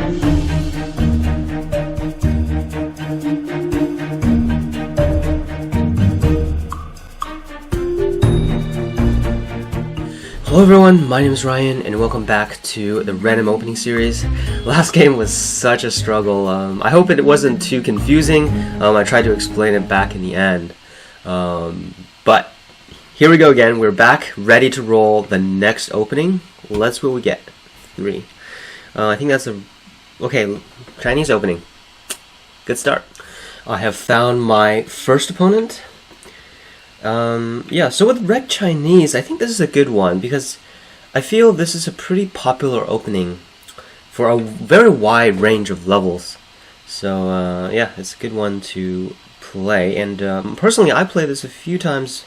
Hello everyone, my name is Ryan and welcome back to the random opening series. Last game was such a struggle. I hope it wasn't too confusing. I tried to explain it back in the end. But here we go again. We're back, ready to roll the next opening. Let's see what we get. 3. I think that's okay, Chinese opening. Good start. I have found my first opponent. Yeah, so with Red Chinese, I think this is a good one because I feel this is a pretty popular opening for a very wide range of levels. So yeah, it's a good one to play. And personally, I played this a few times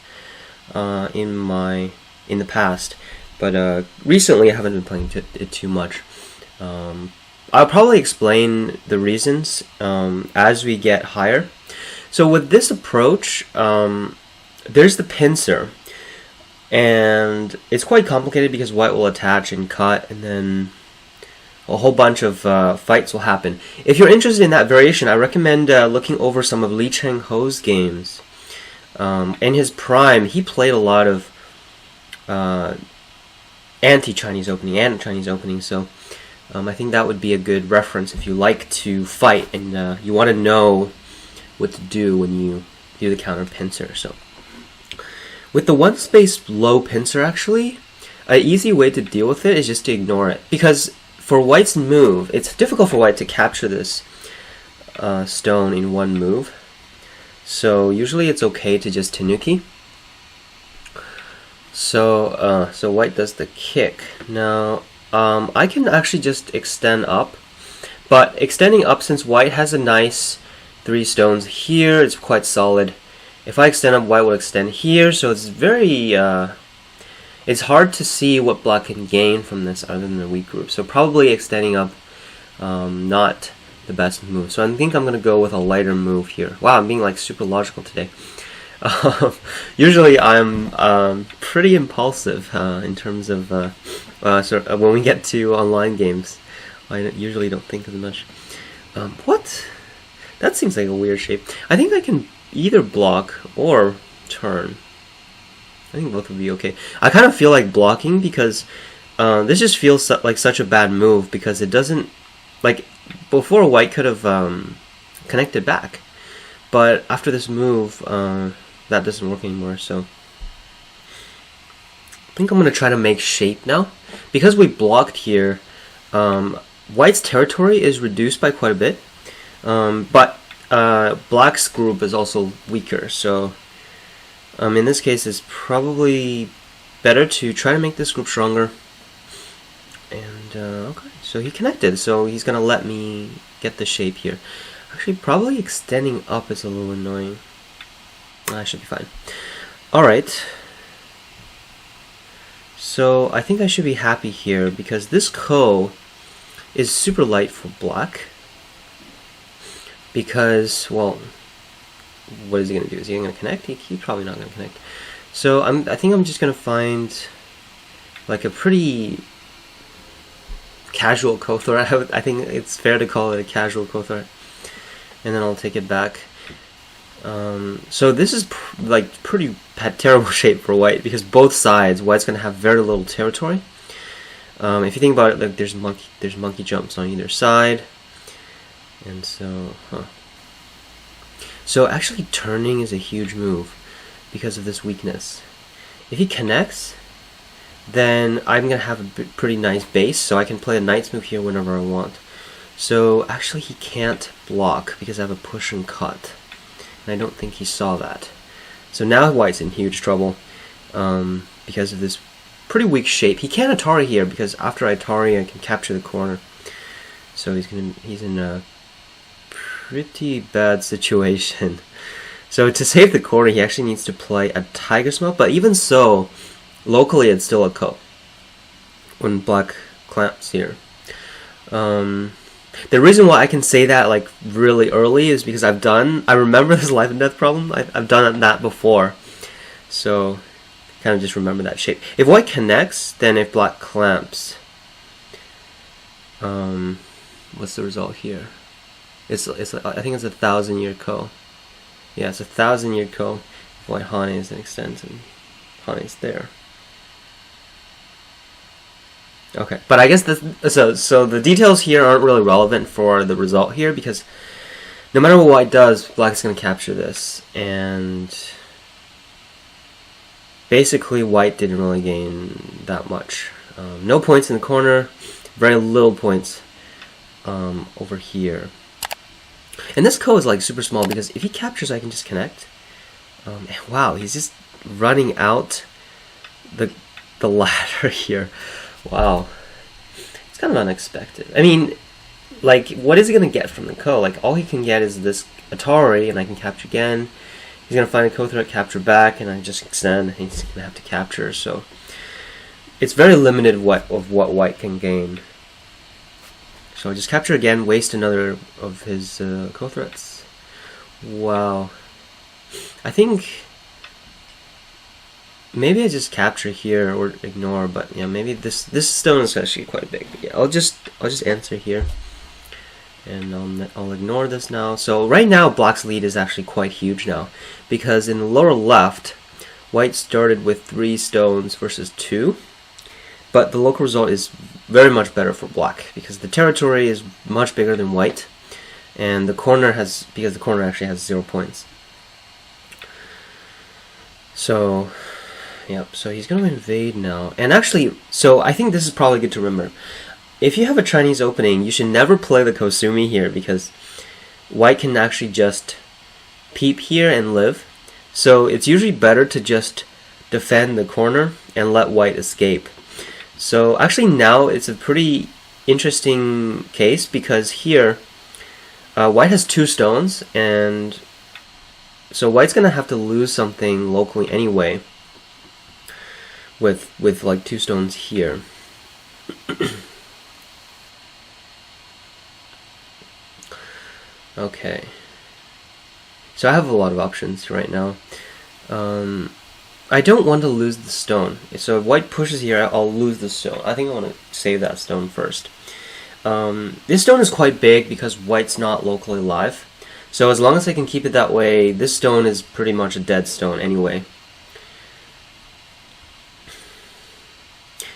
in the past, but recently I haven't been playing it too much. I'll probably explain the reasons as we get higher. So with this approach, there's the pincer, and it's quite complicated because white will attach and cut, and then a whole bunch of fights will happen. If you're interested in that variation, I recommend looking over some of Lee Cheng-ho's games. In his prime, he played a lot of anti-Chinese opening, so I think that would be a good reference if you like to fight and you want to know what to do when you do the counter pincer. So with the one space low pincer, actually, an easy way to deal with it is just to ignore it. Because for white's move, it's difficult for white to capture this stone in one move. So usually it's okay to just tenuki. So white does the kick. Now I can actually just extend up. But extending up, since white has a nice 3 stones here, it's quite solid. If I extend up, white will extend here, so it's very, it's hard to see what black can gain from this other than the weak group. So probably extending up, not the best move. So I think I'm going to go with a lighter move here. Wow, I'm being like super logical today. Usually I'm pretty impulsive in terms of, when we get to online games, I usually don't think as much. What? That seems like a weird shape. I think I can either block or turn. I think both would be okay. I kind of feel like blocking because this just feels like such a bad move because it doesn't, like, before white could have connected back, but after this move that doesn't work anymore. So I think I'm going to try to make shape now. Because we blocked here, white's territory is reduced by quite a bit, but black's group is also weaker, so in this case it's probably better to try to make this group stronger. And okay, so he connected, so he's gonna let me get the shape here. Actually, probably extending up is a little annoying. I should be fine. Alright, so I think I should be happy here because this ko is super light for black. Because, well, what is he going to do? Is he going to connect? He's probably not going to connect. So I think I'm just going to find like a pretty casual ko-threat. I think it's fair to call it a casual ko-threat. And then I'll take it back. So this is like pretty terrible shape for white because both sides, white's going to have very little territory. If you think about it, like there's monkey jumps on either side. And so, so actually turning is a huge move because of this weakness. If he connects, then I'm going to have a pretty nice base, so I can play a knight's move here whenever I want. So actually he can't block because I have a push and cut. And I don't think he saw that. So now white's in huge trouble because of this pretty weak shape. He can't Atari here because after Atari I can capture the corner. So he's in a pretty bad situation. So to save the corner, he actually needs to play a tiger smoke, but even so, locally it's still a ko when black clamps here. The reason why I can say that like really early is because I remember this life and death problem. I've done that before, so kind of just remember that shape. If white connects, then if black clamps, what's the result here? It's I think it's a 1,000-year ko. Yeah, it's a 1,000-year ko. White Hane is an extent and Hane is there. Okay, but I guess so the details here aren't really relevant for the result here, because no matter what white does, black is going to capture this, and basically white didn't really gain that much. No points in the corner, very little points over here. And this ko is like super small, because if he captures, I can just connect. Wow, he's just running out the ladder here. Wow, it's kind of unexpected. I mean, like, what is he gonna get from the ko? Like, all he can get is this Atari, and I can capture again. He's gonna find a ko threat, capture back, and I just extend. And he's gonna have to capture. So it's very limited of what white can gain. So just capture again, waste another of his ko threats. Wow. I think maybe I just capture here or ignore, but yeah, maybe this stone is actually quite big. But yeah, I'll just answer here, and I'll ignore this now. So right now, black's lead is actually quite huge now, because in the lower left, white started with 3 stones versus 2, but the local result is very much better for black, because the territory is much bigger than white, and the corner actually has 0 points. So, yep, so he's going to invade now. And actually, so I think this is probably good to remember. If you have a Chinese opening, you should never play the Kosumi here, because white can actually just peep here and live. So it's usually better to just defend the corner and let white escape. So actually now it's a pretty interesting case, because here white has 2 stones, and so white's gonna have to lose something locally anyway with like 2 stones here. Okay, so I have a lot of options right now. I don't want to lose the stone, so if white pushes here, I'll lose the stone. I think I want to save that stone first. This stone is quite big because white's not locally alive. So as long as I can keep it that way, this stone is pretty much a dead stone anyway.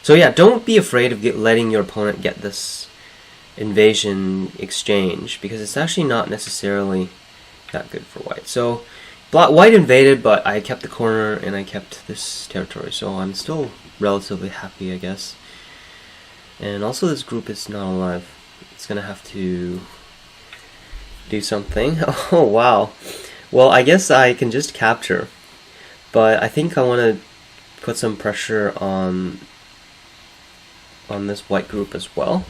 So yeah, don't be afraid of letting your opponent get this invasion exchange, because it's actually not necessarily that good for white. So white invaded, but I kept the corner and I kept this territory, so I'm still relatively happy, I guess. And also this group is not alive. It's gonna have to do something. Oh wow. Well, I guess I can just capture, but I think I want to put some pressure on this white group as well.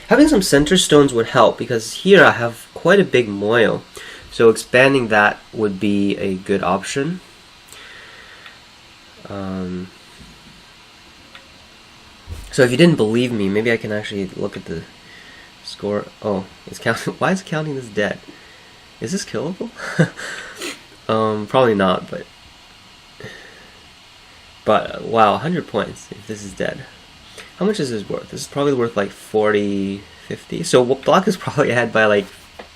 Having some center stones would help, because here I have quite a big moyo, so expanding that would be a good option. So if you didn't believe me, maybe I can actually look at the score. Oh, it's counting. Why is it counting this dead? Is this killable? Probably not, but wow, 100 points if this is dead. How much is this worth? This is probably worth like 40, 50. So black is probably ahead by like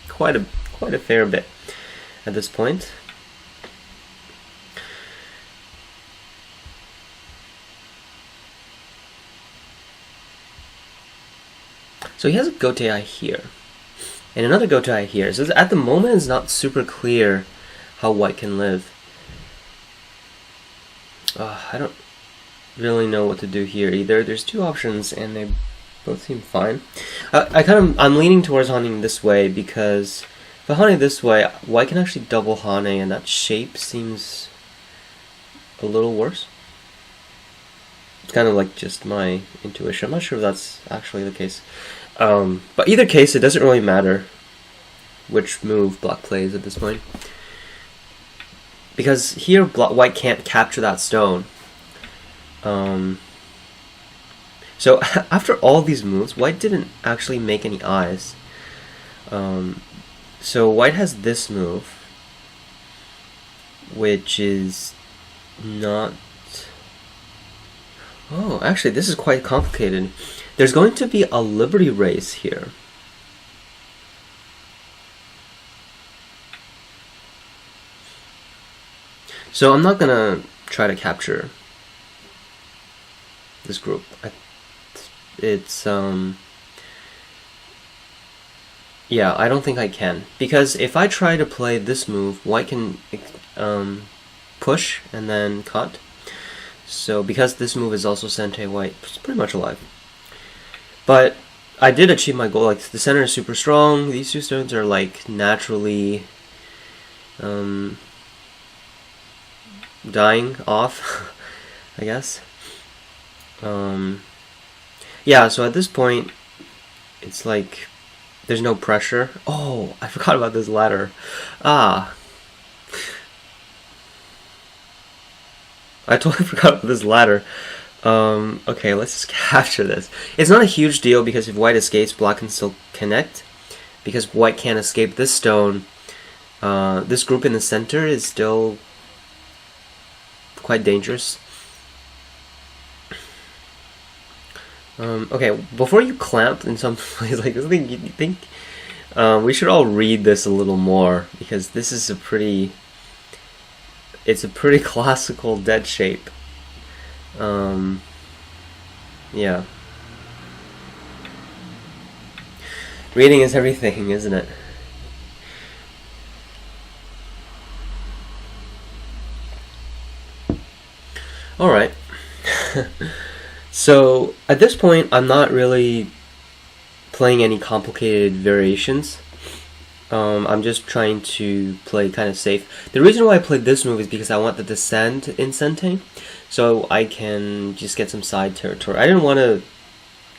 quite a fair bit at this point. So he has a Gotei here, and another Gotei here. So at the moment, it's not super clear how white can live. I don't really know what to do here either. There's 2 options, and they both seem fine. I'm leaning towards haning this way, because if I hane this way, white can actually double hane, and that shape seems a little worse. It's kind of like just my intuition. I'm not sure if that's actually the case. But either case, it doesn't really matter which move black plays at this point, because here white can't capture that stone. So after all these moves, white didn't actually make any eyes. So white has this move, which is not... Oh, actually, this is quite complicated. There's going to be a liberty race here. So I'm not gonna try to capture this group. It's yeah, I don't think I can, because if I try to play this move, white can push and then cut. So because this move is also Sente, white is pretty much alive. But I did achieve my goal. Like, the center is super strong. These two stones are like naturally dying off, I guess. Yeah, so at this point, it's like there's no pressure. Oh, I forgot about this ladder. Ah. I totally forgot about this ladder. Okay, let's just capture this. It's not a huge deal because if white escapes, black can still connect. Because white can't escape this stone, this group in the center is still quite dangerous. Okay, before you clamp in some place like this, I think we should all read this a little more, because this is it's a pretty classical dead shape. Yeah. Reading is everything, isn't it? Alright. So, at this point, I'm not really playing any complicated variations. I'm just trying to play kind of safe. The reason why I played this move is because I want the descent in Sente, so I can just get some side territory. I didn't want to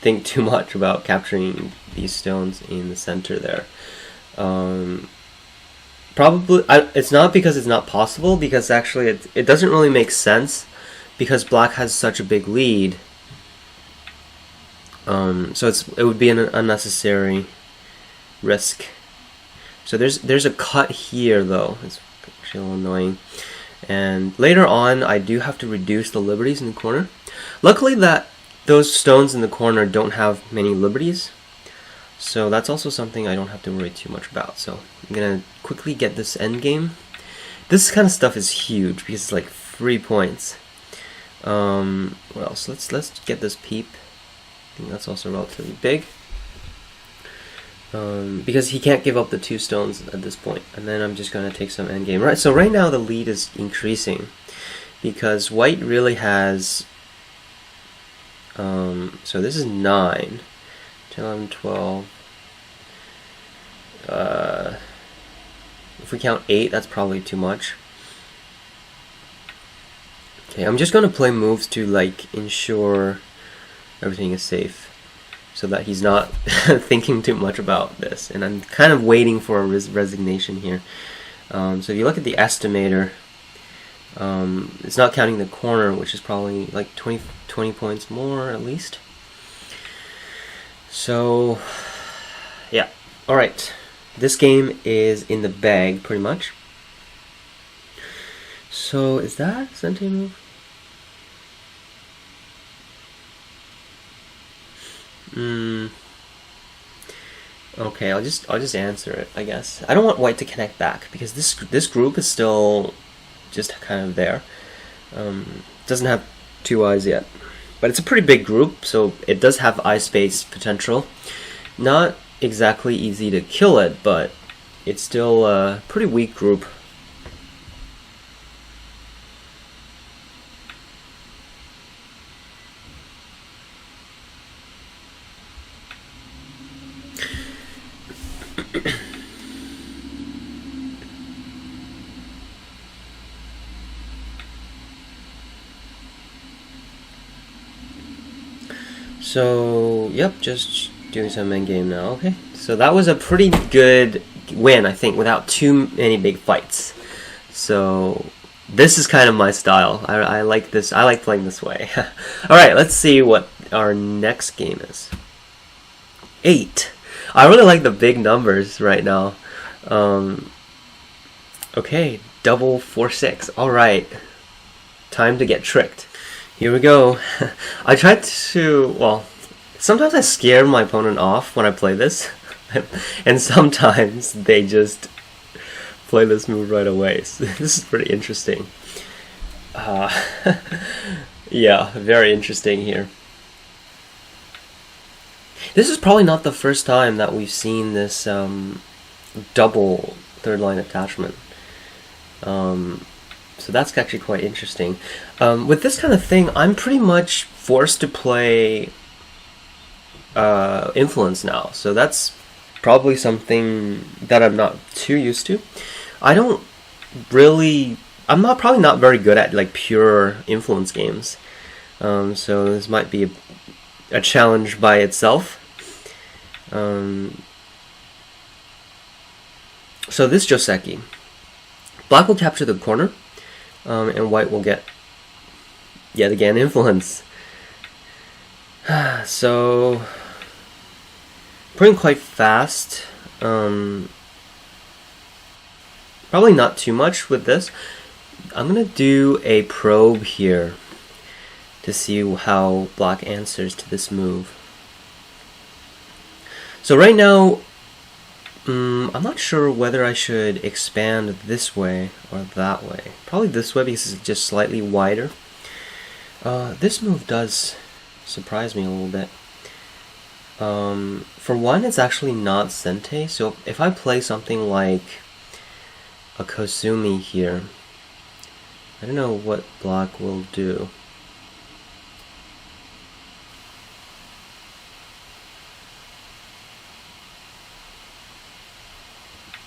think too much about capturing these stones in the center there. Probably, it's not because it's not possible, because actually it doesn't really make sense, because black has such a big lead. So it would be an unnecessary risk. So there's a cut here though. It's actually a little annoying. And later on, I do have to reduce the liberties in the corner. Luckily that those stones in the corner don't have many liberties, so that's also something I don't have to worry too much about. So I'm gonna quickly get this end game. This kind of stuff is huge because it's like 3 points. What else? Let's get this peep. I think that's also relatively big. Because he can't give up the 2 stones at this point, and then I'm just gonna take some endgame. Right, so right now the lead is increasing because white really has. So this is 9, 10, 11, 12. If we count 8, that's probably too much. Okay, I'm just gonna play moves to like ensure everything is safe, so that he's not thinking too much about this. And I'm kind of waiting for a resignation here. So if you look at the estimator, it's not counting the corner, which is probably like 20 points more at least. So, yeah. Alright. This game is in the bag, pretty much. So, is that a Sente move? Okay, I'll just answer it, I guess. I don't want white to connect back because this group is still just kind of there. Doesn't have 2 eyes yet, but it's a pretty big group, so it does have eye space potential. Not exactly easy to kill it, but it's still a pretty weak group. So, yep, just doing some endgame now. Okay, so that was a pretty good win, I think, without too many big fights. So, this is kind of my style. I like this. I like playing this way. Alright, let's see what our next game is. 8. I really like the big numbers right now. Okay, double 4-6. Alright, time to get tricked. Here we go. I tried to, well, sometimes I scare my opponent off when I play this, and sometimes they just play this move right away. So this is pretty interesting. Uh, yeah, very interesting here. This is probably not the first time that we've seen this double third line attachment. So that's actually quite interesting. With this kind of thing, I'm pretty much forced to play influence now. So that's probably something that I'm not too used to. I don't really... I'm not probably not very good at like pure influence games. So this might be a challenge by itself. So this Joseki, black will capture the corner, and white will get yet again influence. So playing quite fast. Probably not too much with this. I'm gonna do a probe here to see how black answers to this move. So right now, I'm not sure whether I should expand this way or that way. Probably this way because it's just slightly wider. This move does surprise me a little bit. For one, it's actually not Sente, so if I play something like a Kosumi here, I don't know what black will do.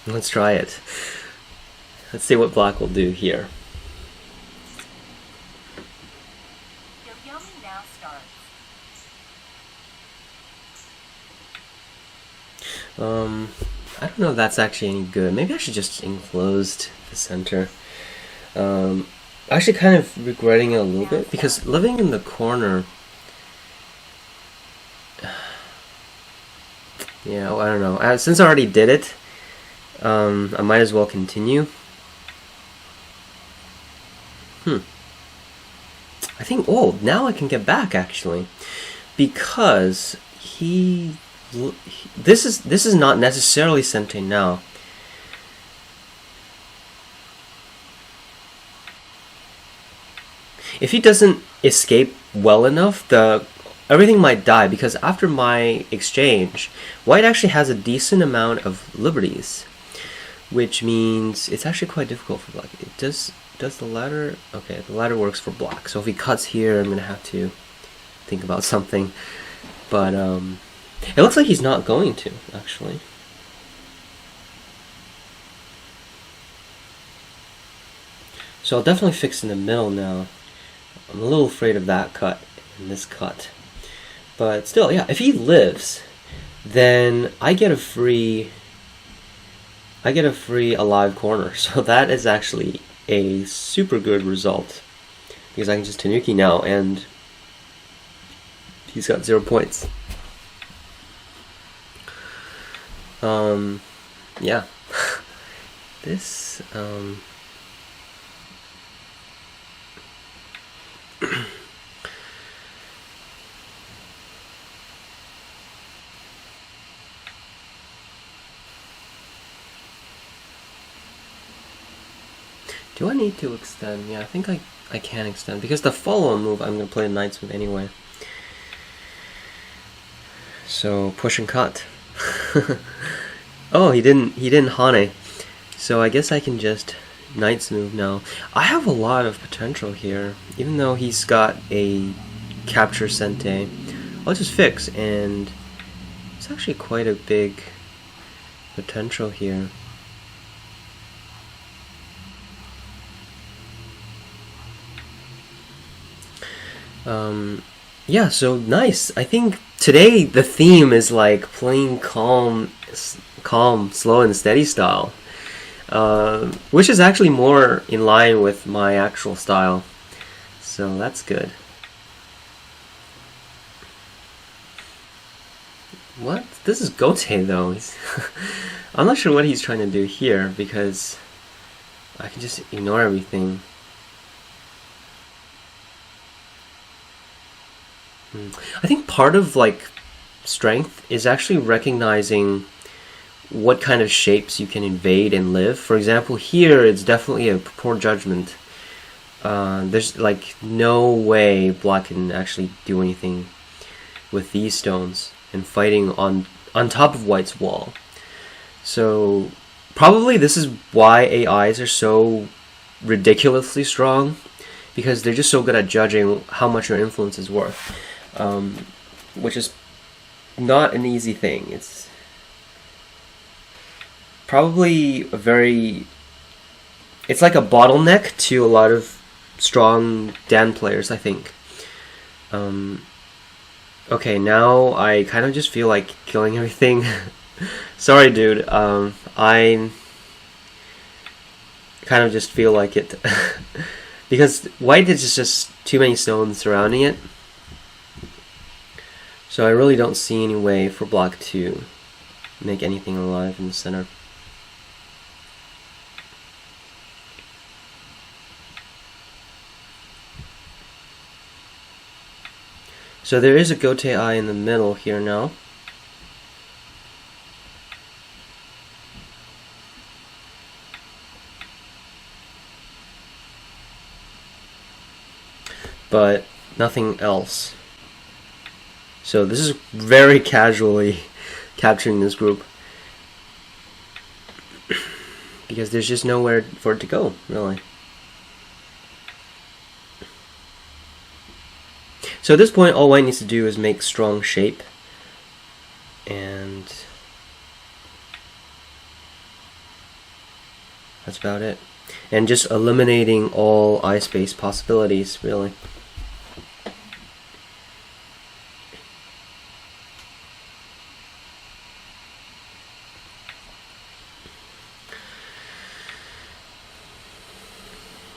Let's try it. Let's see what black will do here. I don't know if that's actually any good. Maybe I should just enclose the center. Actually kind of regretting it a little bit because living in the corner, yeah, I don't know. Since I already did it, I might as well continue. I think, oh, now I can get back actually, because this is not necessarily Sente now. If he doesn't escape well enough, everything might die, because after my exchange, white actually has a decent amount of liberties, which means it's actually quite difficult for black. It does the ladder? Okay, the ladder works for black. So if he cuts here, I'm gonna have to think about something. But it looks like he's not going to, actually. So I'll definitely fix in the middle now. I'm a little afraid of that cut and this cut. But still, yeah, if he lives, then I get a free alive corner. So that is actually a super good result, because I can just Tanuki now and he's got 0 points. Yeah. This do I need to extend? Yeah, I think I can extend, because the follow-on move I'm going to play a knight's move anyway. So push and cut. Oh, he didn't Hane. So I guess I can just knight's move now. I have a lot of potential here, even though he's got a capture Sente. I'll just fix, and it's actually quite a big potential here. Yeah, so nice. I think today the theme is like playing calm, slow and steady style, which is actually more in line with my actual style. So that's good. What? This is Gote though. I'm not sure what he's trying to do here, because I can just ignore everything. I think part of like strength is actually recognizing what kind of shapes you can invade and live. For example, here it's definitely a poor judgment there's like no way black can actually do anything with these stones and fighting on top of white's wall. So probably this is why AIs are so ridiculously strong, because they're just so good at judging how much your influence is worth, which is not an easy thing. It's probably it's like a bottleneck to a lot of strong Dan players, I think. Okay, now I kind of just feel like killing everything. Sorry, dude. I kind of just feel like it. Because white is just too many stones surrounding it. So I really don't see any way for black to make anything alive in the center. So there is a Gote eye in the middle here now. But nothing else. So this is very casually capturing this group, because there's just nowhere for it to go, really. So at this point, all white needs to do is make strong shape, and that's about it. And just eliminating all eye space possibilities, really.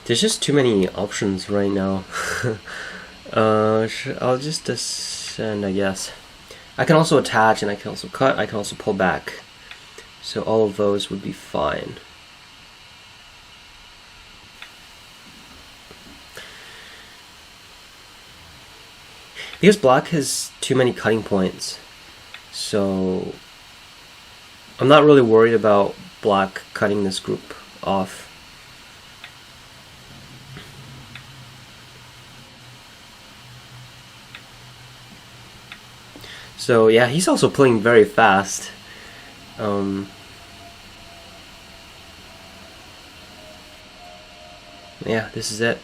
There's just too many options right now. I'll just descend, I guess. I can also attach, and I can also cut, I can also pull back. So all of those would be fine. Because black has too many cutting points, so I'm not really worried about black cutting this group off. So yeah, he's also playing very fast. Yeah, this is it.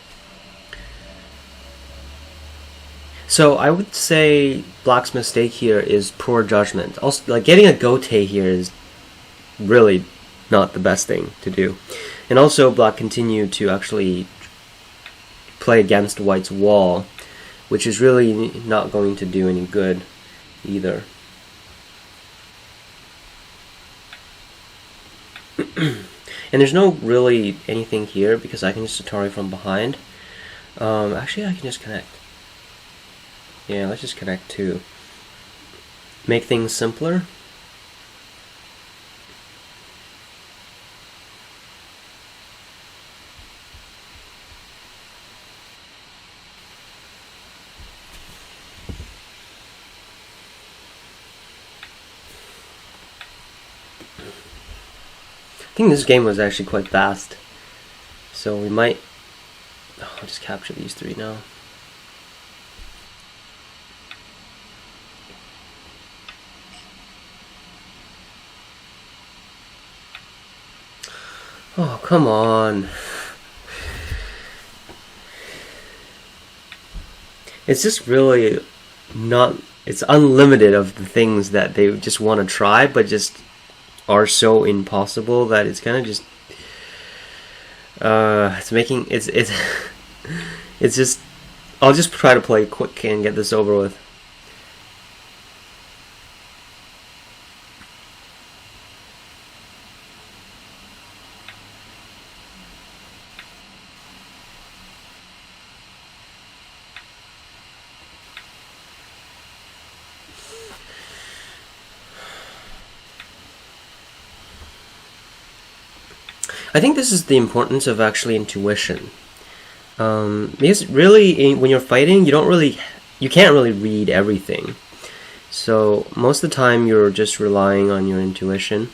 So I would say black's mistake here is poor judgment. Also, like, getting a Gote here is really not the best thing to do. And also black continued to actually play against white's wall, which is really not going to do any good either. And there's no really anything here because I can just Atari from behind. Actually, I can just connect. Yeah, let's just connect too. Make things simpler. I think this game was actually quite fast, so we might... Oh, I'll just capture these three now. Oh, come on. It's just really not... It's unlimited of the things that they just want to try, but just are so impossible that it's kind of just it's making it's it's just I'll just try to play quick and get this over with. I think this is the importance of actually intuition, because really when you're fighting, you can't really read everything. So most of the time you're just relying on your intuition.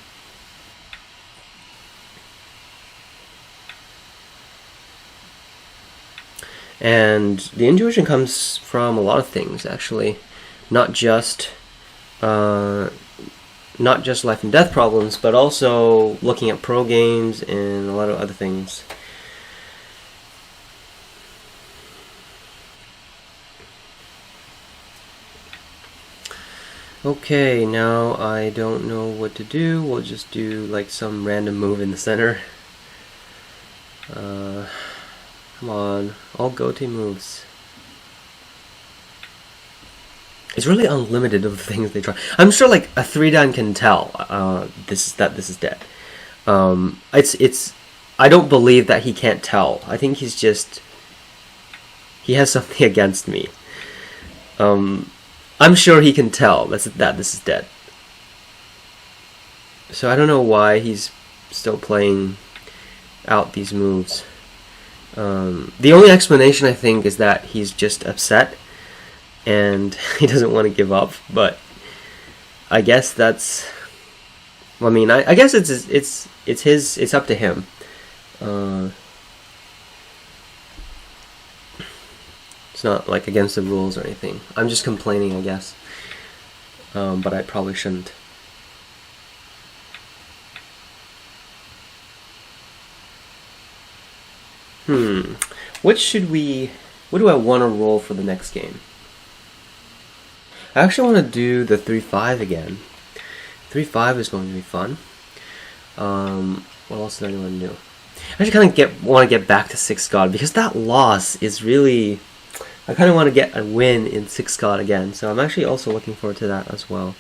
And the intuition comes from a lot of things, actually, not just life and death problems, but also looking at pro games and a lot of other things. Okay, now I don't know what to do. We'll just do like some random move in the center. Come on, all Gote moves. It's really unlimited of the things they try. I'm sure like a 3-dan can tell this is dead. I don't believe that he can't tell. I think he has something against me. I'm sure he can tell that this is dead. So I don't know why he's still playing out these moves. The only explanation, I think, is that he's just upset and he doesn't want to give up. But I guess that's. I mean, I guess it's up to him. It's not like against the rules or anything. I'm just complaining, I guess. But I probably shouldn't. What do I want to roll for the next game? I actually want to do the 3-5 again. 3-5 is going to be fun. What else do I want to do? I actually kind of want to get back to 6 God, because that loss is really. I kind of want to get a win in 6 God again, so I'm actually also looking forward to that as well.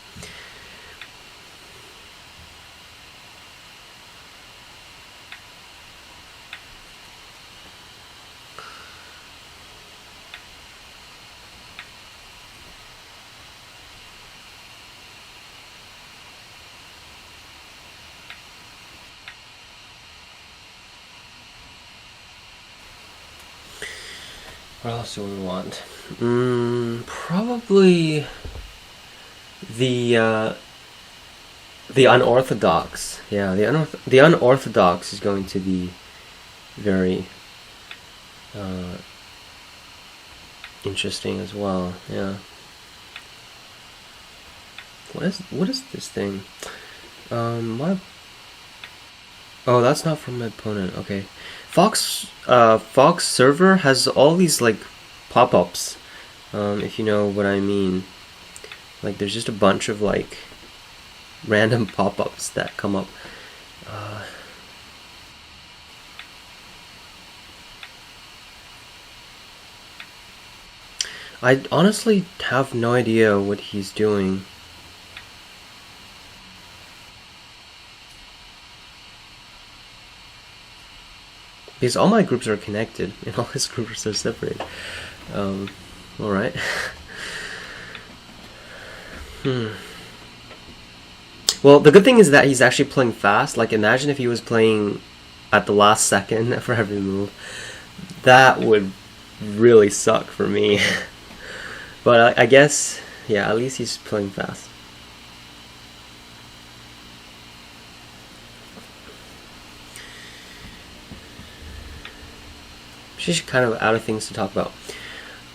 What else do we want? Probably the Unorthodox. Yeah, the Unorthodox is going to be very interesting as well. Yeah. What is this thing? What? Oh, that's not from my opponent. Okay. Fox server has all these like pop-ups, if you know what I mean. Like there's just a bunch of like random pop-ups that come up. I honestly have no idea what he's doing. Because all my groups are connected, and all his groups are separated. Alright. Well, the good thing is that he's actually playing fast. Like, imagine if he was playing at the last second for every move. That would really suck for me. But I guess, yeah, at least he's playing fast. She's kind of out of things to talk about.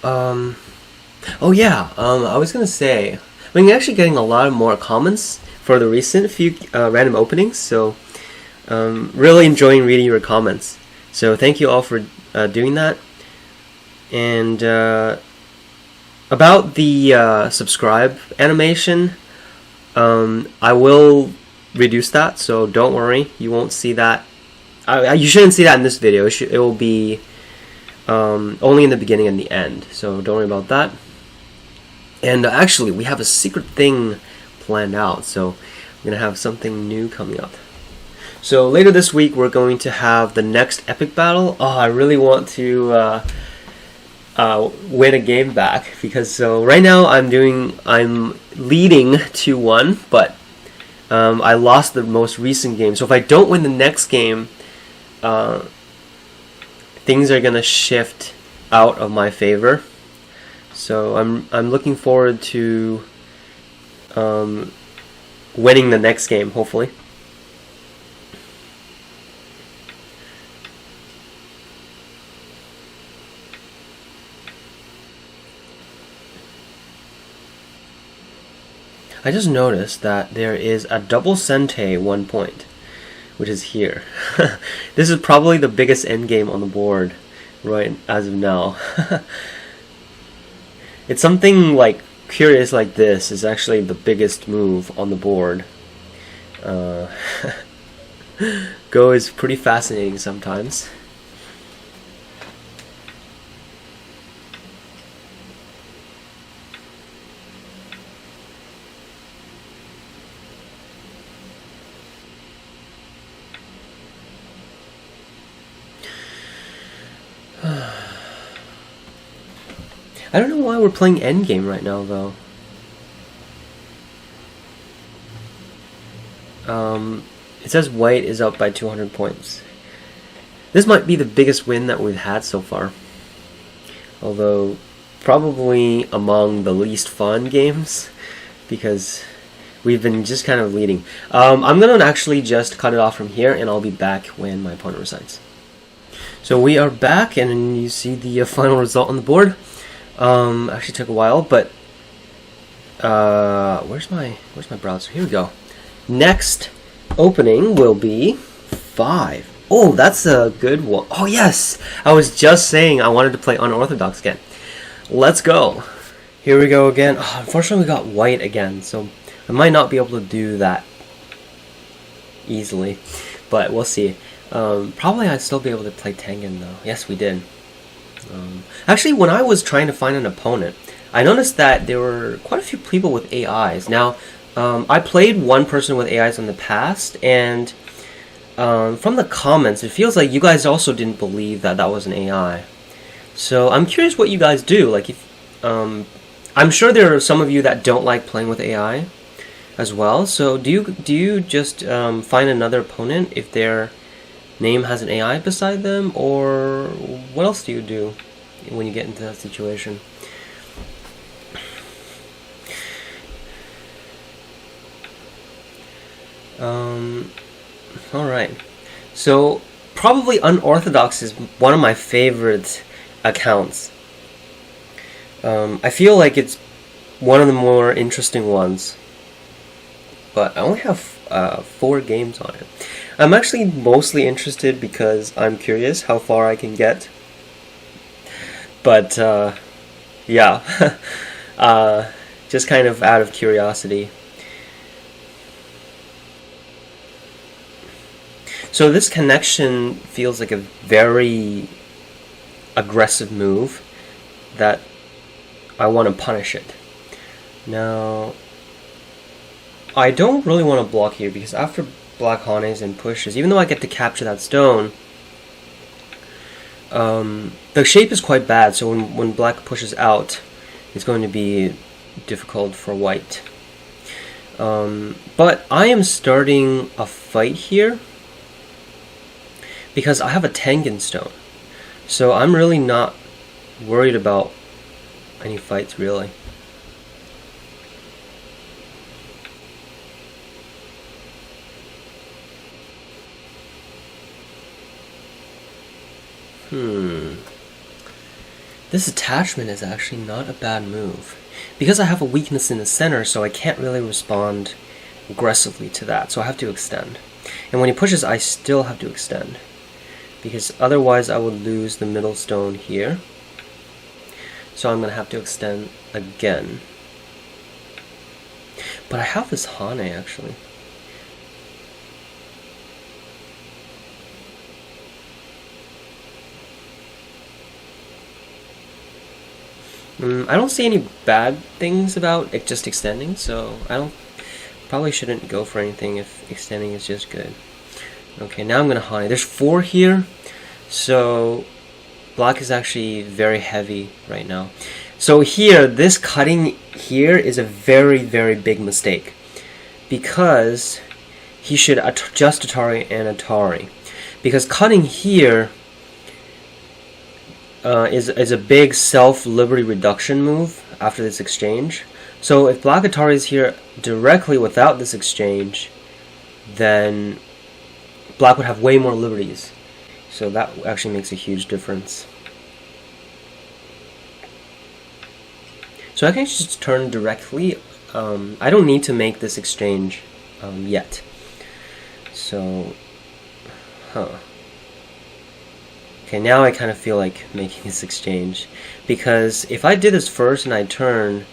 Oh yeah, I was gonna say, I've been actually getting a lot of more comments for the recent few random openings, so really enjoying reading your comments. So thank you all for doing that. And about the subscribe animation, I will reduce that, so don't worry, you won't see that. You shouldn't see that in this video. It will be only in the beginning and the end, so don't worry about that. And actually, we have a secret thing planned out, so we're gonna have something new coming up. So later this week, we're going to have the next epic battle. Oh, I really want to win a game back, because so right now I'm leading 2-1, but I lost the most recent game. So if I don't win the next game, things are gonna shift out of my favor. So I'm looking forward to winning the next game, hopefully. I just noticed that there is a double Sente 1 point, which is here. This is probably the biggest endgame on the board right as of now. It's something like curious like this is actually the biggest move on the board. Go is pretty fascinating sometimes. I don't know why we're playing endgame right now, though. It says white is up by 200 points. This might be the biggest win that we've had so far. Although, probably among the least fun games, because we've been just kind of leading. I'm going to actually just cut it off from here, and I'll be back when my opponent recites. So we are back, and you see the final result on the board. Actually took a while, but where's my browser? Here we go. Next opening will be 5. Oh, that's a good one. Oh yes, I was just saying I wanted to play Unorthodox again. Let's go. Here we go again. Oh, unfortunately, we got white again, so I might not be able to do that easily, but we'll see. Probably I'd still be able to play Tengen though. Yes, we did. Actually, when I was trying to find an opponent, I noticed that there were quite a few people with AIs. Now, I played one person with AIs in the past, and from the comments, it feels like you guys also didn't believe that that was an AI. So I'm curious what you guys do. Like, if I'm sure there are some of you that don't like playing with AI as well. So do you just find another opponent if their name has an AI beside them, or what else do you do when you get into that situation? Alright, so probably Unorthodox is one of my favorite accounts. I feel like it's one of the more interesting ones, but I only have 4 games on it. I'm actually mostly interested because I'm curious how far I can get. But, yeah. Just kind of out of curiosity. So this connection feels like a very aggressive move that I want to punish it. Now, I don't really want to block here because after Black Hanes and pushes, even though I get to capture that stone, the shape is quite bad, so when Black pushes out, it's going to be difficult for White. But I am starting a fight here because I have a Tengen stone, so I'm really not worried about any fights, really. This attachment is actually not a bad move. Because I have a weakness in the center, so I can't really respond aggressively to that, so I have to extend. And when he pushes, I still have to extend, because otherwise I would lose the middle stone here. So I'm going to have to extend again. But I have this Hane, actually. I don't see any bad things about it just extending, so probably shouldn't go for anything if extending is just good. Okay, now I'm going to Hane. There's 4 here, so Black is actually very heavy right now. So here, this cutting here is a very, very big mistake, because he should just Atari and Atari. Because cutting here is a big self-liberty reduction move after this exchange. So if Black Atari is here directly without this exchange, then Black would have way more liberties. So that actually makes a huge difference. So I can just turn directly I don't need to make this exchange yet. So, okay, now I kind of feel like making this exchange, because if I did this first and I turn,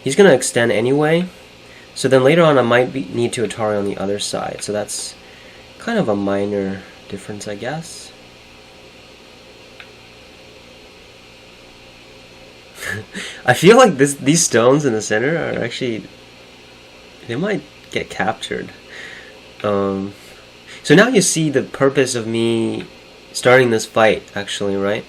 he's going to extend anyway. So then later on I might need to Atari on the other side. So that's kind of a minor difference, I guess. I feel like these stones in the center are actually, they might get captured. So now you see the purpose of me starting this fight, actually, right?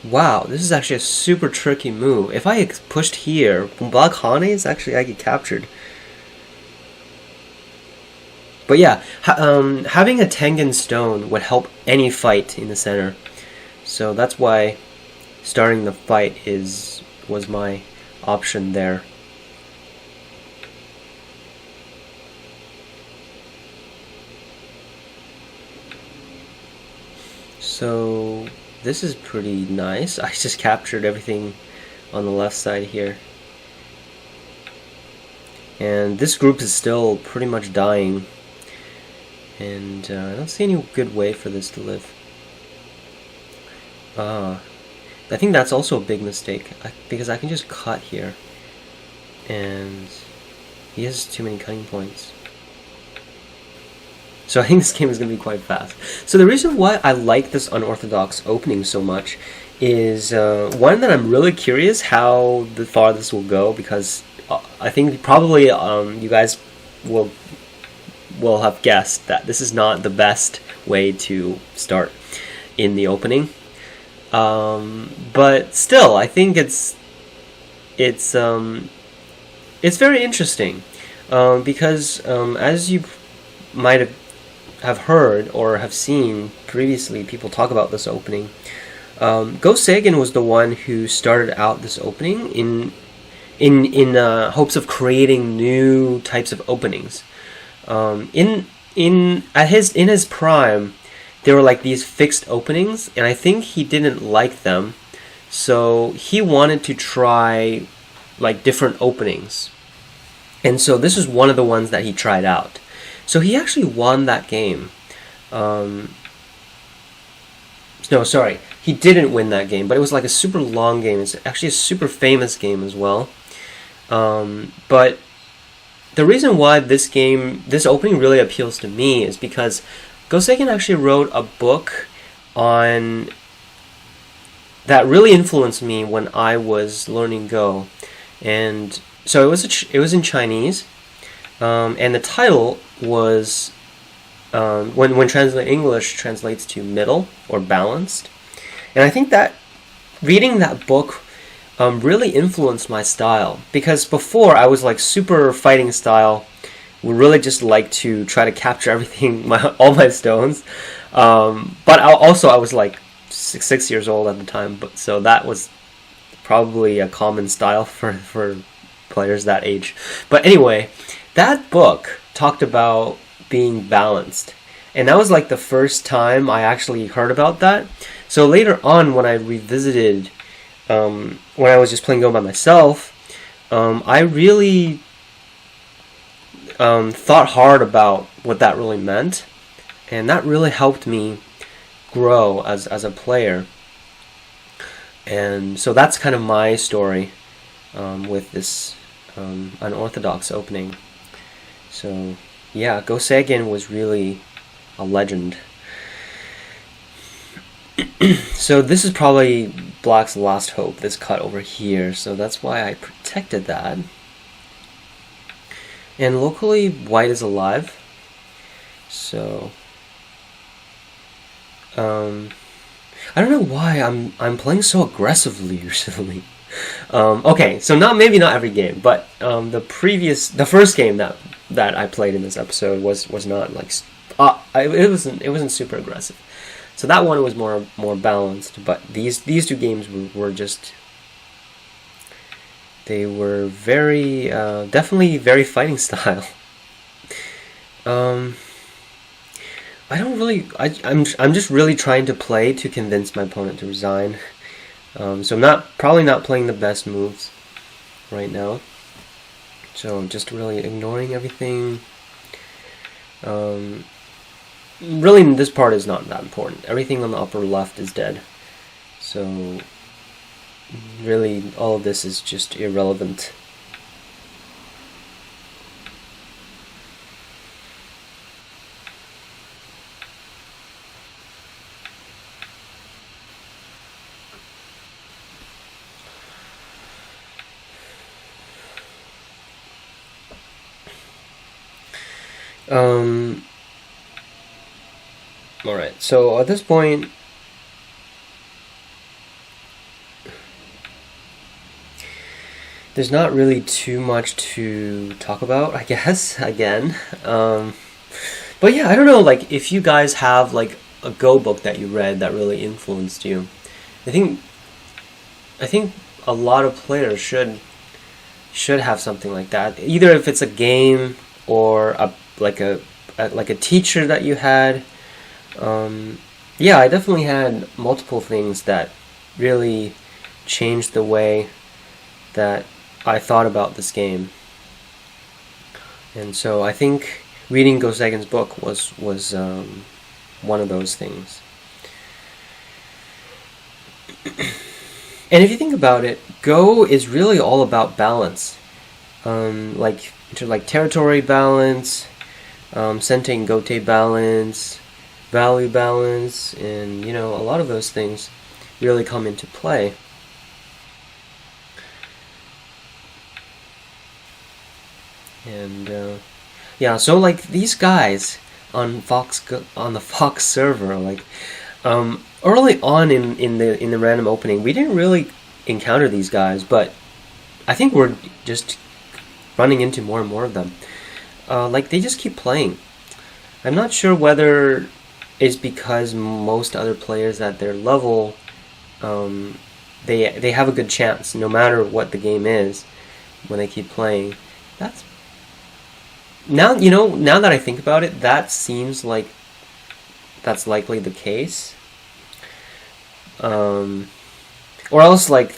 Wow, this is actually a super tricky move. If I pushed here, Black Hanes, actually I get captured. But yeah, having a Tengen stone would help any fight in the center. So that's why starting the fight was my option there. So this is pretty nice. I just captured everything on the left side here. And this group is still pretty much dying. And I don't see any good way for this to live. I think that's also a big mistake, because I can just cut here. And he has too many cutting points. So I think this game is going to be quite fast. So the reason why I like this Unorthodox opening so much is, one, that I'm really curious how far this will go, because I think probably you guys will have guessed that this is not the best way to start in the opening. But still, I think it's very interesting, because as you might have heard or have seen previously people talk about this opening, Go Seigen was the one who started out this opening in hopes of creating new types of openings. In his prime, there were like these fixed openings, and I think he didn't like them, so he wanted to try like different openings. And so this is one of the ones that he tried out. So he actually won that game. No, sorry, he didn't win that game, but it was like a super long game. It's actually a super famous game as well. But the reason why this opening really appeals to me is because Go Seigen actually wrote a book on that really influenced me when I was learning Go, and so it was in Chinese, and the title was when translated English translates to middle or balanced, and I think that reading that book really influenced my style, because before I was like super fighting style, would really just like to try to capture everything, all my stones, but I was like 6 years old at the time, but so that was probably a common style for players that age. But anyway, that book talked about being balanced, and that was like the first time I actually heard about that. So later on, when I revisited, when I was just playing Go by myself, I really thought hard about what that really meant, and that really helped me grow as a player. And so that's kind of my story with this Unorthodox opening. So yeah, Go Seigen was really a legend. So this is probably Black's last hope, this cut over here, so that's why I protected that. And locally, White is alive. So I don't know why I'm playing so aggressively recently. Okay, so maybe not every game, but the first game that I played in this episode was not like it wasn't super aggressive. So that one was more balanced, but these two games were just, they were very definitely very fighting style. I don't really. I'm just really trying to play to convince my opponent to resign. So I'm probably not playing the best moves right now. So I'm just really ignoring everything. Really, this part is not that important. Everything on the upper left is dead. So really, all of this is just irrelevant. Alright, so at this point, there's not really too much to talk about, I guess, again. But yeah, I don't know, like, if you guys have, like, a Go book that you read that really influenced you, I think a lot of players should have something like that. Either if it's a game or like a teacher that you had. Yeah, I definitely had multiple things that really changed the way that I thought about this game. And so I think reading Gosegen's book was one of those things. And if you think about it, Go is really all about balance, like territory balance, Sente and Gote balance, value balance, and a lot of those things really come into play. And yeah, so like these guys on the Fox server, like early on in the random opening, we didn't really encounter these guys, but I think we're just running into more and more of them. Like they just keep playing. I'm not sure whether it's because most other players at their level, they have a good chance no matter what the game is when they keep playing. That's now that I think about it, that seems like that's likely the case. Or else, like,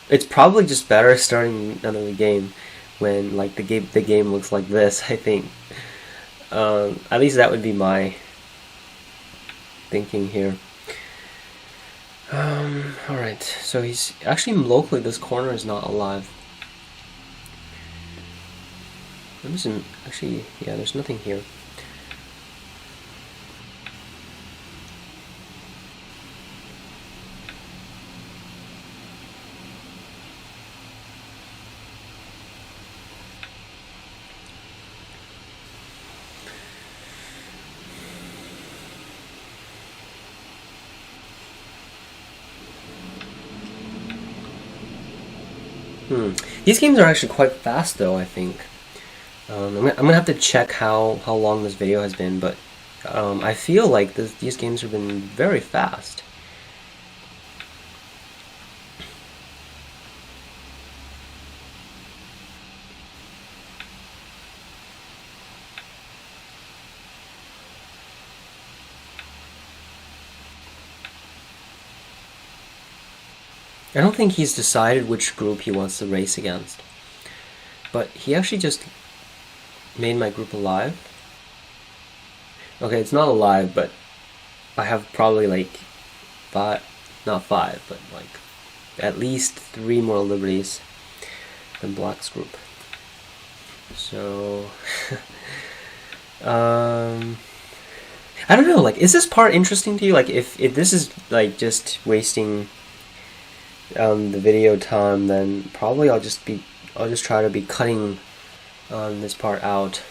it's probably just better starting another game when like the game looks like this. I think at least that would be my thinking here. Alright, so he's actually locally, this corner is not alive. Actually, yeah, there's nothing here. These games are actually quite fast, though, I think. I'm gonna have to check how long this video has been, but I feel like these games have been very fast. I don't think he's decided which group he wants to race against, but he actually just made my group alive. Okay, it's not alive, but I have probably like not five, but like at least 3 more liberties than Black's group. So I don't know, like, is this part interesting to you? Like, if this is like just wasting the video time, then probably I'll just try to be cutting this part out.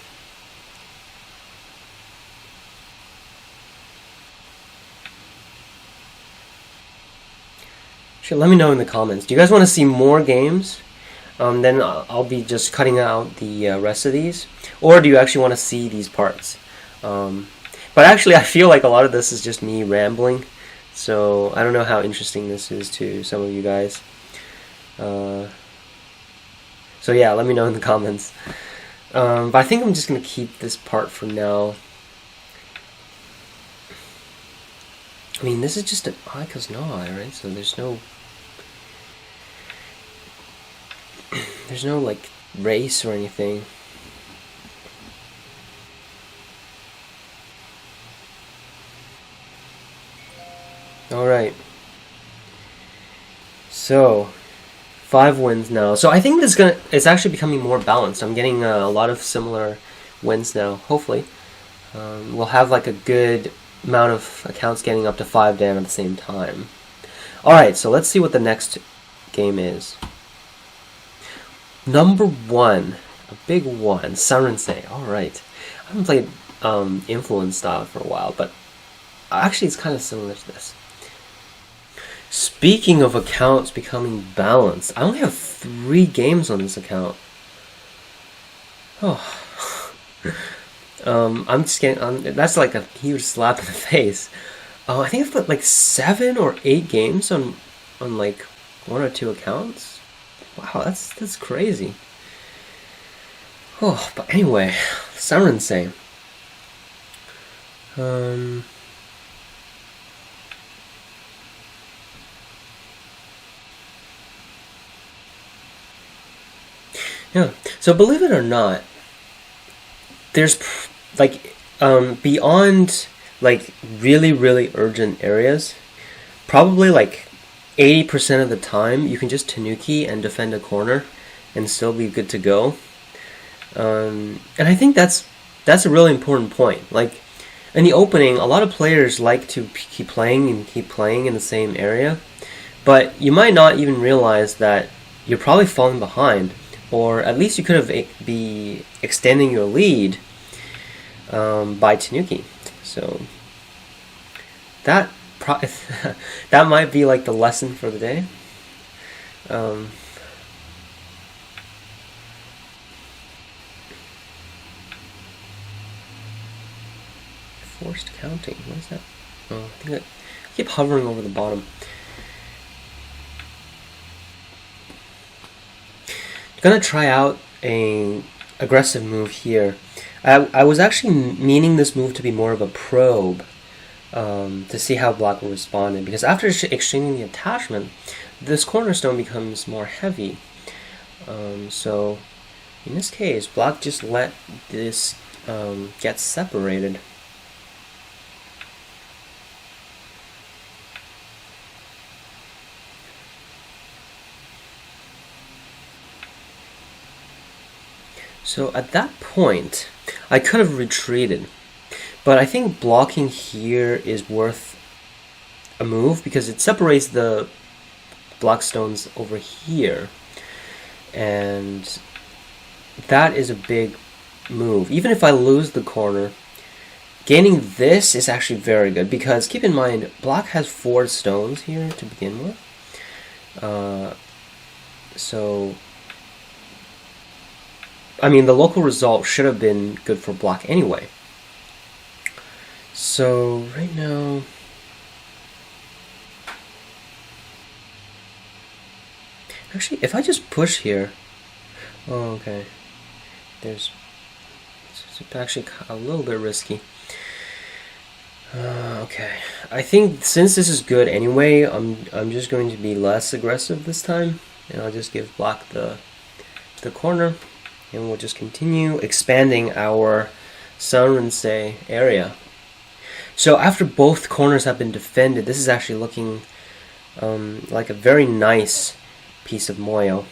Sure, let me know in the comments. Do you guys want to see more games? Then I'll be just cutting out the rest of these, or do you actually want to see these parts? But actually, I feel like a lot of this is just me rambling. So I don't know how interesting this is to some of you guys. So yeah, let me know in the comments. But I think I'm just going to keep this part for now. I mean, this is just an Ika's Nod, right? So there's no like race or anything. Alright. So 5 wins now. So I think it's actually becoming more balanced. I'm getting a lot of similar wins now, hopefully. We'll have like a good amount of accounts getting up to 5 Dan at the same time. Alright, so let's see what the next game is. Number 1, a big one, Sanrensei. Alright. I haven't played Influence style for a while, but actually it's kind of similar to this. Speaking of accounts becoming balanced, I only have 3 games on this account. Oh. I'm just getting that's like a huge slap in the face. I think I've put like 7 or 8 games on like 1 or 2 accounts. Wow, that's crazy. Oh, but anyway, Sanrensei. Yeah. So believe it or not, there's like beyond like really urgent areas, probably like 80% of the time you can just Tanuki and defend a corner and still be good to go. And I think that's a really important point. Like in the opening, a lot of players like to keep playing in the same area, but you might not even realize that you're probably falling behind, or at least you could have be extending your lead by Tanuki. So that that might be like the lesson for the day. Forced counting. What is that? Oh, I think I keep hovering over the bottom. Gonna try out a aggressive move here. I was actually meaning this move to be more of a probe to see how Black will respond, because after exchanging the attachment, this cornerstone becomes more heavy. So in this case, Black just let this get separated. So at that point, I could have retreated, but I think blocking here is worth a move because it separates the block stones over here, and that is a big move. Even if I lose the corner, gaining this is actually very good, because keep in mind, Black has 4 stones here to begin with. So I mean, the local result should have been good for Black anyway. So right now, actually, if I just push here, oh, okay, it's actually a little bit risky. Okay, I think since this is good anyway, I'm just going to be less aggressive this time, and I'll just give Black the corner. And we'll just continue expanding our Sanrensei area. So after both corners have been defended, this is actually looking like a very nice piece of moyo.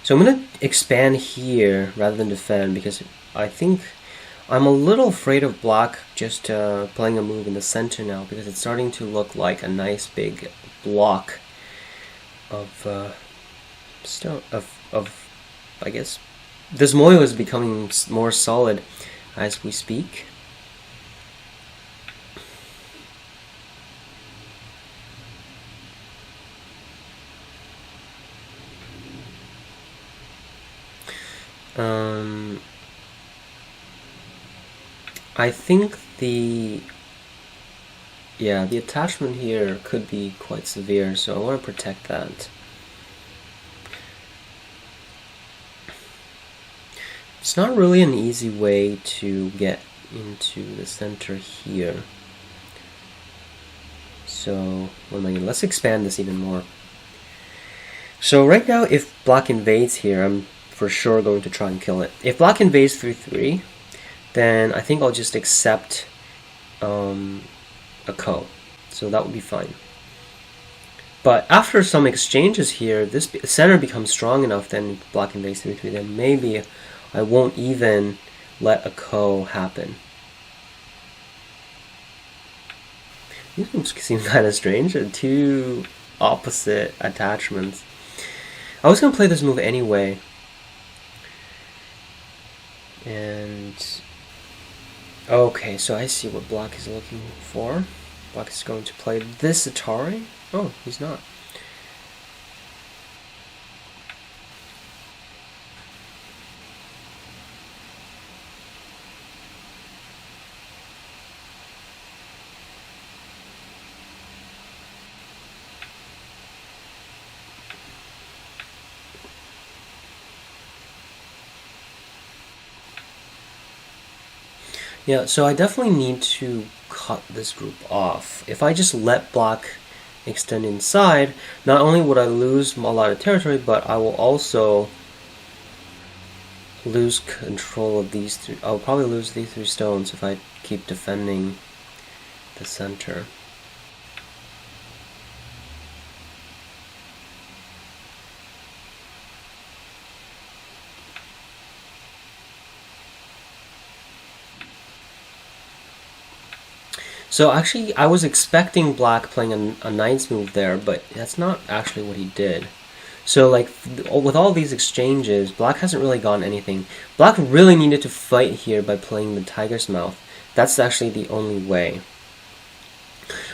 So I'm going to expand here rather than defend, because I think I'm a little afraid of Black just playing a move in the center now, because it's starting to look like a nice big block of stone of I guess this moyo is becoming more solid as we speak. I think the attachment here could be quite severe, so I want to protect that. It's not really an easy way to get into the center here. So, what am I gonna, let's expand this even more. So right now, if black invades here, I'm for sure going to try and kill it. If black invades through 3, then I think I'll just accept a ko. So that would be fine. But after some exchanges here, this center becomes strong enough, then black invades through 3, then maybe I won't even let a ko happen. These moves seem kind of strange. Two opposite attachments. I was going to play this move anyway. And okay, so I see what black is looking for. Black is going to play this Atari. Oh, he's not. Yeah, so I definitely need to cut this group off. If I just let black extend inside, not only would I lose a lot of territory, but I will also lose control of these three. I'll probably lose these 3 stones if I keep defending the center. So actually, I was expecting black playing a knight's move there, but that's not actually what he did. So like, with all these exchanges, black hasn't really gotten anything. Black really needed to fight here by playing the tiger's mouth. That's actually the only way.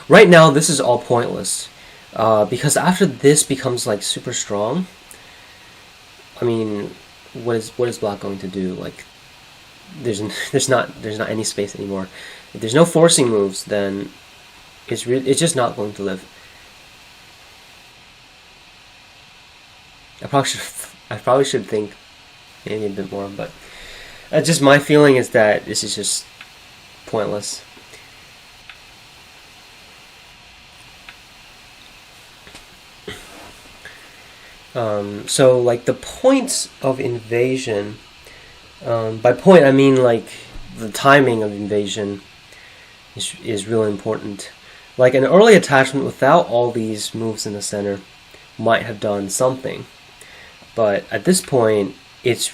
Right now, this is all pointless. Because after this becomes like super strong, I mean, what is black going to do? Like, there's not any space anymore. If there's no forcing moves, then it's just not going to live. I probably should think maybe a bit more, but just my feeling is that this is just pointless. So like the points of invasion. By point, I mean like the timing of invasion is really important. Like an early attachment without all these moves in the center might have done something, but at this point, it's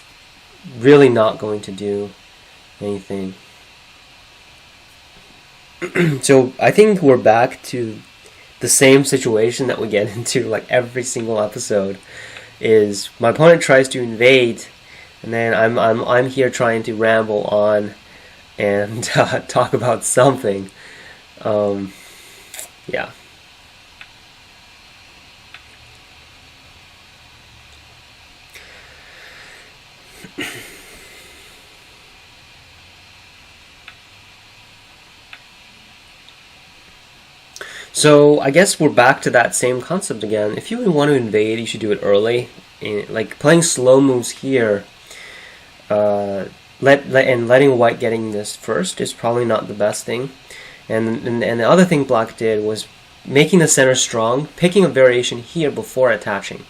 really not going to do anything. So I think we're back to the same situation that we get into like every single episode. Is my opponent tries to invade, and then I'm here trying to ramble on and talk about something. Yeah. So I guess we're back to that same concept again. If you want to invade, you should do it early. Like playing slow moves here, letting white getting this first is probably not the best thing. And the other thing black did was making the center strong, picking a variation here before attaching.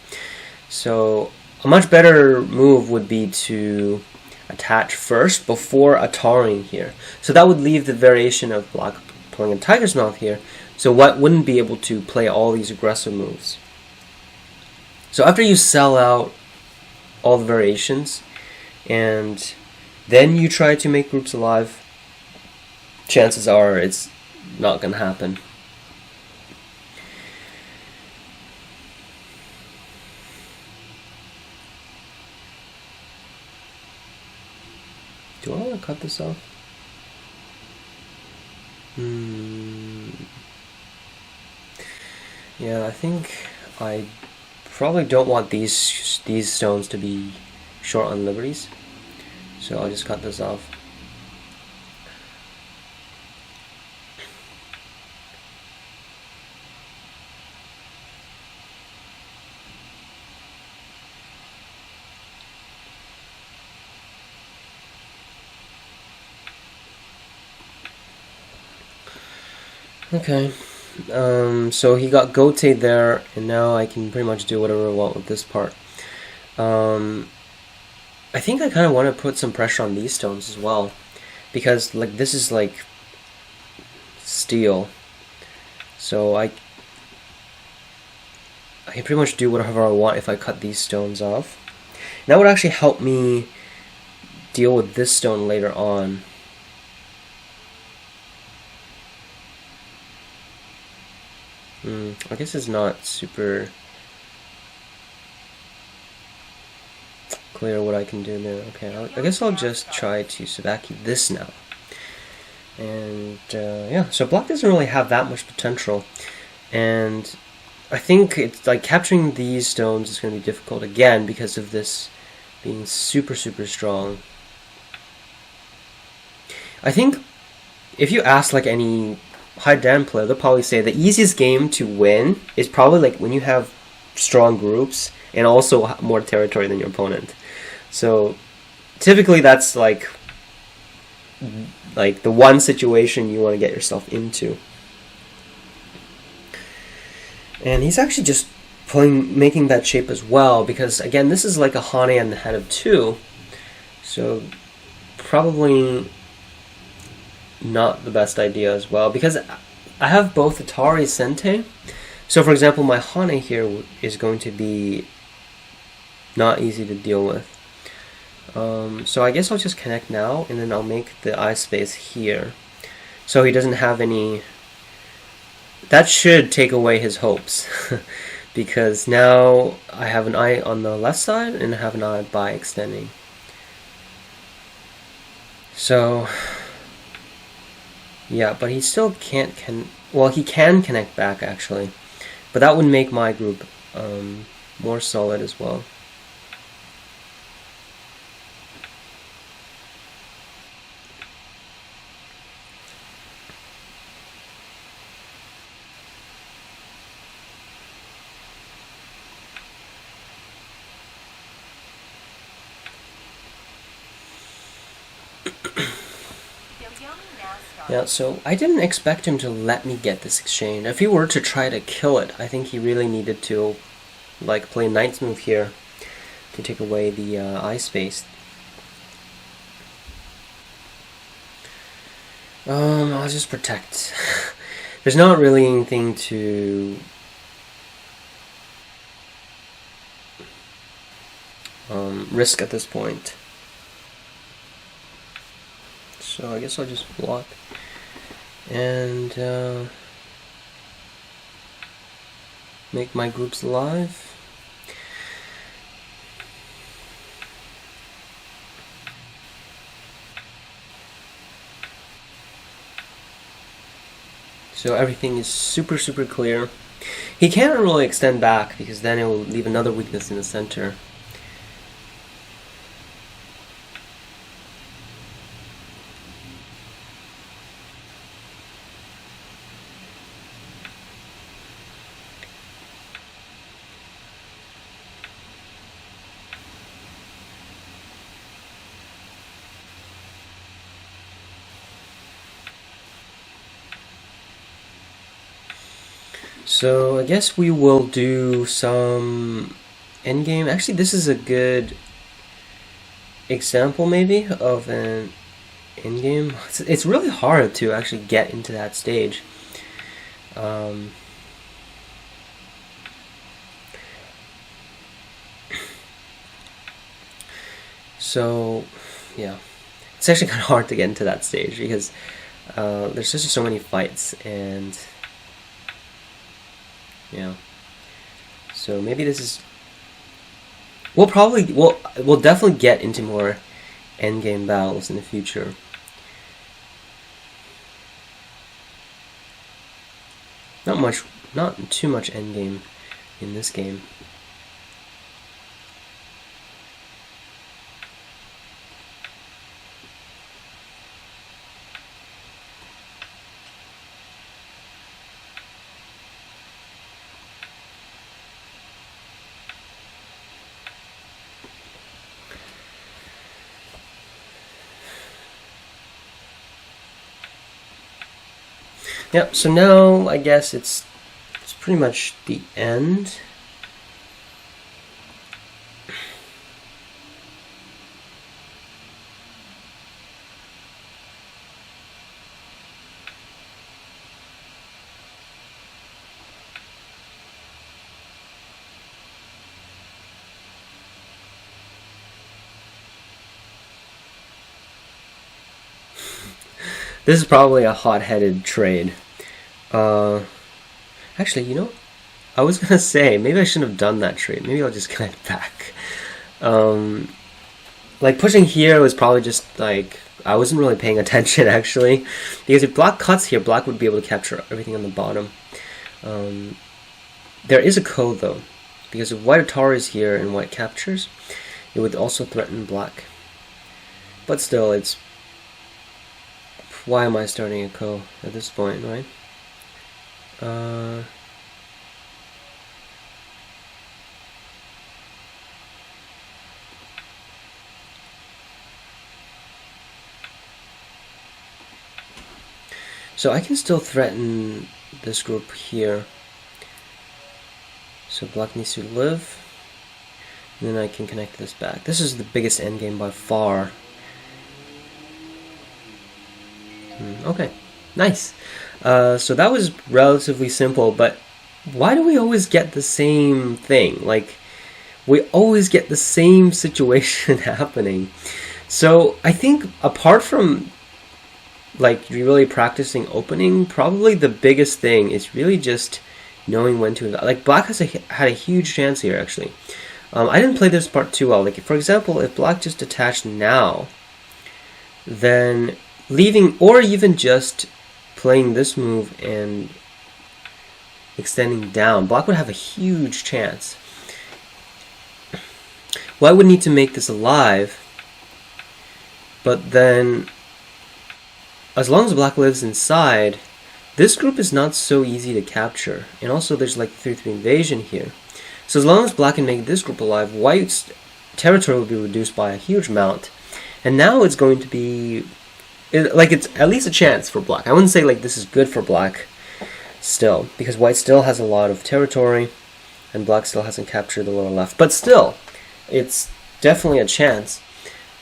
So a much better move would be to attach first before Ataring here. So that would leave the variation of black playing a tiger's mouth here. So white wouldn't be able to play all these aggressive moves. So after you sell out all the variations and then you try to make groups alive, chances are it's not going to happen. Do I want to cut this off? Yeah, I think I probably don't want these stones to be short on liberties, so I'll just cut this off. Okay. So he got Gote there, and now I can pretty much do whatever I want with this part. I think I kind of want to put some pressure on these stones as well, because like this is like steel, so I can pretty much do whatever I want if I cut these stones off. And that would actually help me deal with this stone later on. I guess it's not super clear what I can do there. Okay, I guess I'll just try to Sabaki this now. And yeah, so black doesn't really have that much potential. And I think it's like capturing these stones is going to be difficult again because of this being super, super strong. I think if you ask like any high Dan player, they'll probably say the easiest game to win is probably like when you have strong groups and also more territory than your opponent. So typically that's like the one situation you want to get yourself into. And he's actually just making that shape as well, because again this is like a Hane and the head of 2, so probably not the best idea as well, because I have both Atari Sente. So for example, my Hane here is going to be not easy to deal with. So I guess I'll just connect now, and then I'll make the eye space here, so he doesn't have any. That should take away his hopes, because now I have an eye on the left side and I have an eye by extending. So yeah, but he still can't well, he can connect back actually, but that would make my group more solid as well. Yeah, so I didn't expect him to let me get this exchange. If he were to try to kill it, I think he really needed to like play Knight's move here to take away the eye space. I'll just protect. There's not really anything to risk at this point. So I guess I'll just block and make my groups alive. So everything is super, super clear. He can't really extend back because then it will leave another weakness in the center. So I guess we will do some endgame. Actually, this is a good example maybe of an endgame. It's really hard to actually get into that stage. So yeah, it's actually kind of hard to get into that stage because there's just so many fights, and yeah. So maybe this is. We'll definitely get into more endgame battles in the future. Not too much endgame in this game. Yep, so now I guess it's pretty much the end. This is probably a hot-headed trade. Actually, you know, I was gonna say maybe I shouldn't have done that trade. Maybe I'll just connect back. Like pushing here was probably just like I wasn't really paying attention actually, because if black cuts here, black would be able to capture everything on the bottom. There is a code though, because if white Atari is here and white captures, it would also threaten black. But still, it's why am I starting a ko at this point, right? So I can still threaten this group here. So black needs to live. And then I can connect this back. This is the biggest endgame by far. Okay, nice. So that was relatively simple, but why do we always get the same thing? Like, we always get the same situation happening. So I think apart from like really practicing opening, probably the biggest thing is really just knowing when to, like black had a huge chance here actually. I didn't play this part too well. Like for example, if black just attached now, then leaving, or even just playing this move and extending down, black would have a huge chance. White would need to make this alive, but then as long as black lives inside, this group is not so easy to capture. And also there's like 3-3 invasion here. So as long as black can make this group alive, white's territory will be reduced by a huge amount. And now it's going to be like, it's at least a chance for black. I wouldn't say like this is good for black still, because white still has a lot of territory and black still hasn't captured the lower left. But still, it's definitely a chance.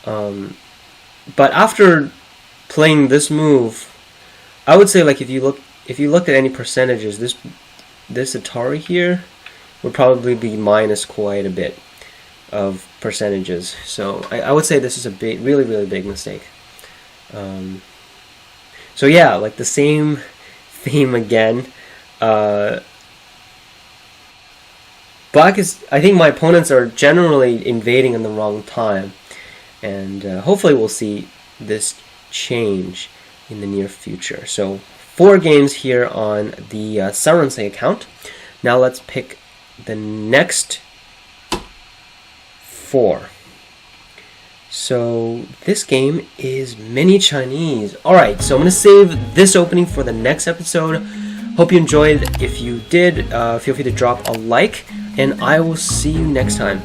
But after playing this move, I would say like if you look at any percentages, this Atari here would probably be minus quite a bit of percentages. So I would say this is a really big mistake. So yeah, like the same theme again. Black is, I think my opponents are generally invading in the wrong time, and hopefully we'll see this change in the near future. So 4 games here on the Saronsei account. Now let's pick the next 4. So this game is Mini Chinese. Alright, so I'm going to save this opening for the next episode. Hope you enjoyed. If you did, feel free to drop a like, and I will see you next time.